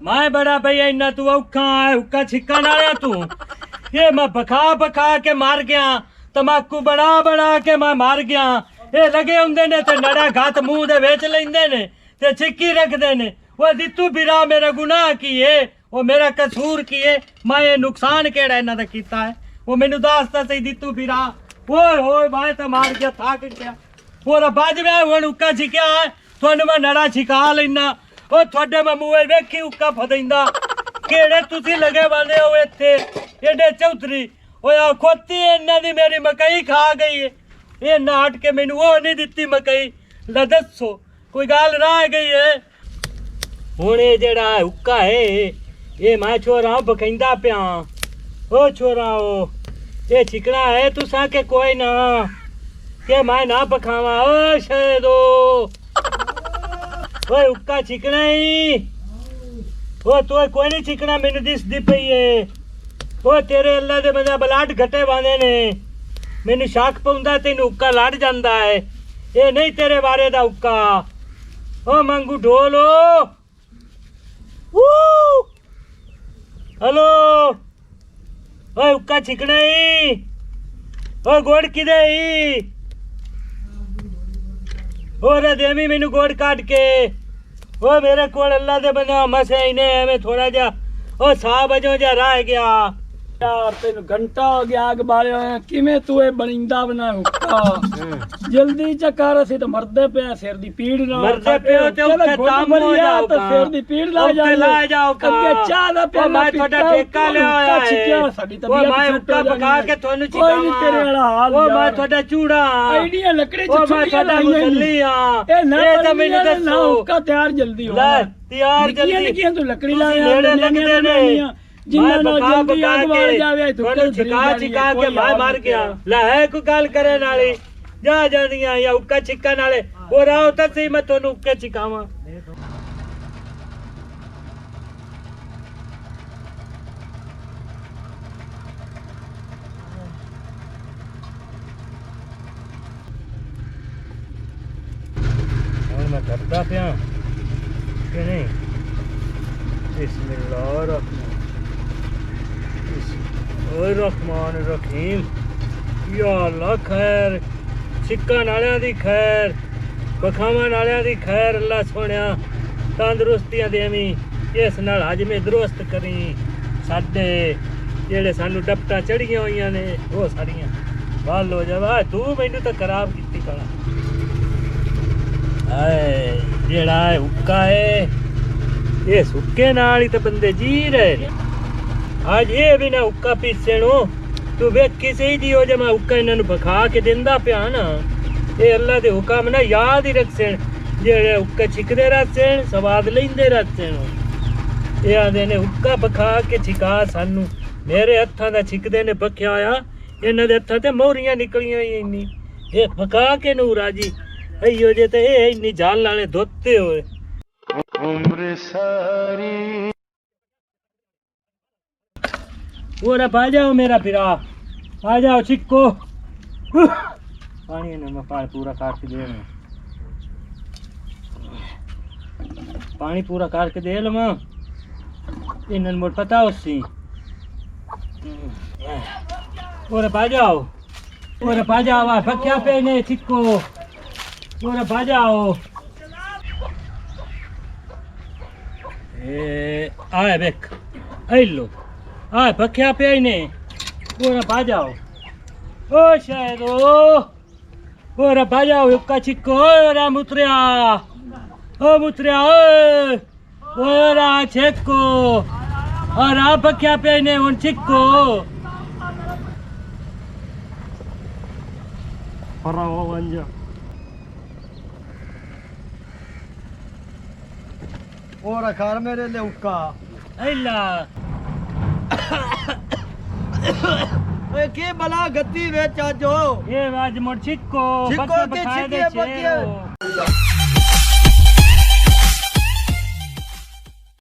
मैं बड़ा भैया इन्ना तू औखा है हुक्का छिक्का नाले तू ये मैं बखा बखा के मार गया तमाकू बना बना के मैं मार गया ये लगे होंगे ने ते नड़ा घात मुंह दे बेच लेंदे ने ते छिक्की रखदे ने वो दित्तू बिरा मेरा गुनाह की है वो मेरा कसूर की है मैं ये नुकसान केड़ा इन्हां दा कीता है वो मैनू दसदा सही दित्तू बिरा ओए होए मैं तो मार गया थक गया वो बाज में हुण हुक्का छिक्या है तुहानू मैं नड़ा छिका लेना ओ थोड़े मैं मुँह वेखी उक्का फदेंदा केड़े तुसी लगे बंदे हो इत्थे एडे चौधरी ओया खोती इन्हां दी मेरी मकई खा गई है ये नाट के मैनू वो नहीं दित्ती मकई ला दसो कोई गल रह गई है हुण ये जेड़ा हुक्का है ये मैं छोरा बखैंदा पिया ओ छोरा ओ ये छिकना है तुसा के कोई ना के मैं ना बखावा ओ शहदो ओए हुक्का छिकना ही ओ तो कोई नहीं छिकना मैनू दिसदी पई है ओ तेरे अल्लाह दे बंदा बलाट घटे बांधे ने मैनू शक पौंदा तैनू हुक्का लड़ जांदा है ये नहीं तेरे बारे दा हुक्का ओ मंगू ढोलो हेलो ओए हुक्का छिकना ही ओ गोड़ किदे ही ओ रे देवी मैनू गोड़ काट के ओ मेरे को अल्लाह दे बंदा मसे इने एवें थोड़ा जा ओ 100 बजो जा रह गया यार तेन घंटा हो गया आग बाले किवें तू ए बनिंदा बना हुक्का जल्दी चकार असी तो मरदे पे सिर दी पीड़ ना मरदे पे ते उत्ते दम हो जाओ तो सिर दी पीड़ ला जाओ का अगे चाह दा पे मैं थोड़ा ठेका ले आया है साडी ओ मैं हुक्का पका के थानू चिकावा तेरे वाला हाल ओ मैं थोड़ा चूड़ा आईडिया लकड़ी ओ मैं थोड़ा मुसल्ली हां ए तो मैनू दसो हुक्का तैयार जल्दी हो ले तैयार जल्दी तू लकड़ी ला नेड़े लगदे ने जिन्ना ना जल्दी आग बाल जावे तो छिका छिका के मैं मर गया ले है कोई गल करे नाली जा जांदियां या हुक्का छिक्का नाले ओ राव तो सही मैं तन्नू हुक्के छिकावां मैं करता पिया कि नहीं बिस्मिल्लाहिर्रहमान रहीम या अल्लाह खैर छिक्का नालियां दी खैर बखावा नालियां दी खैर अल्लाह सोनिया तंदुरुस्तियां देवी इस नाल हजमे दुरुस्त करी साडे जेड़े सानू डपटा चढ़ियां होईयां ने वो सारियां बल हो जावा तू मैनू तो खराब कीती कला हाय जेड़ा हुक्का है ये सुक्के नाल ही तो बंदे जी रहे ने आज ये भी ना हुक्का पीसे नो तू वेखी सही दी हो जमा हुक्का इन्हां नू बखा के दिंदा पिया ना ये अल्लाह दे हुक्म ना याद ही रखसेन जेड़े हुक्का छिकदे रहसेन स्वाद लैंदे रहसेन ये आंदे ने हुक्का बखा के छिका सानू मेरे हत्थां दा छिकदे ने बखिया होया इन्हां दे हत्थां ते मोहरियां निकलियां ही इन्नी ये बखा के नू राजी अयो जे ते ये इन्नी जाल नाले धोते होए उम्र सारी वो रे आ जाओ मेरा फिरा आ जाओ चिक्को पानी ने मैं पूरा काट के दे पानी पूरा काट के दे लवा इन्हन मोड़ पता उसी और आ जाओ और आ जाओ पक्या पे ने चिक्को और आ जाओ आए बेक लो आए पक्या पे ने और आ जाओ ओ शायद और आ जाओ हुक्का छिक्को और मुतरिया ओ मुतरिया और छिक्को और आ पक्या पे ने उन छिक्को और अखार मेरे ले हुक्का ऐला ए के बला गति वे चाजो ये आज मोर छिक्को छिक्को के छिके बकिया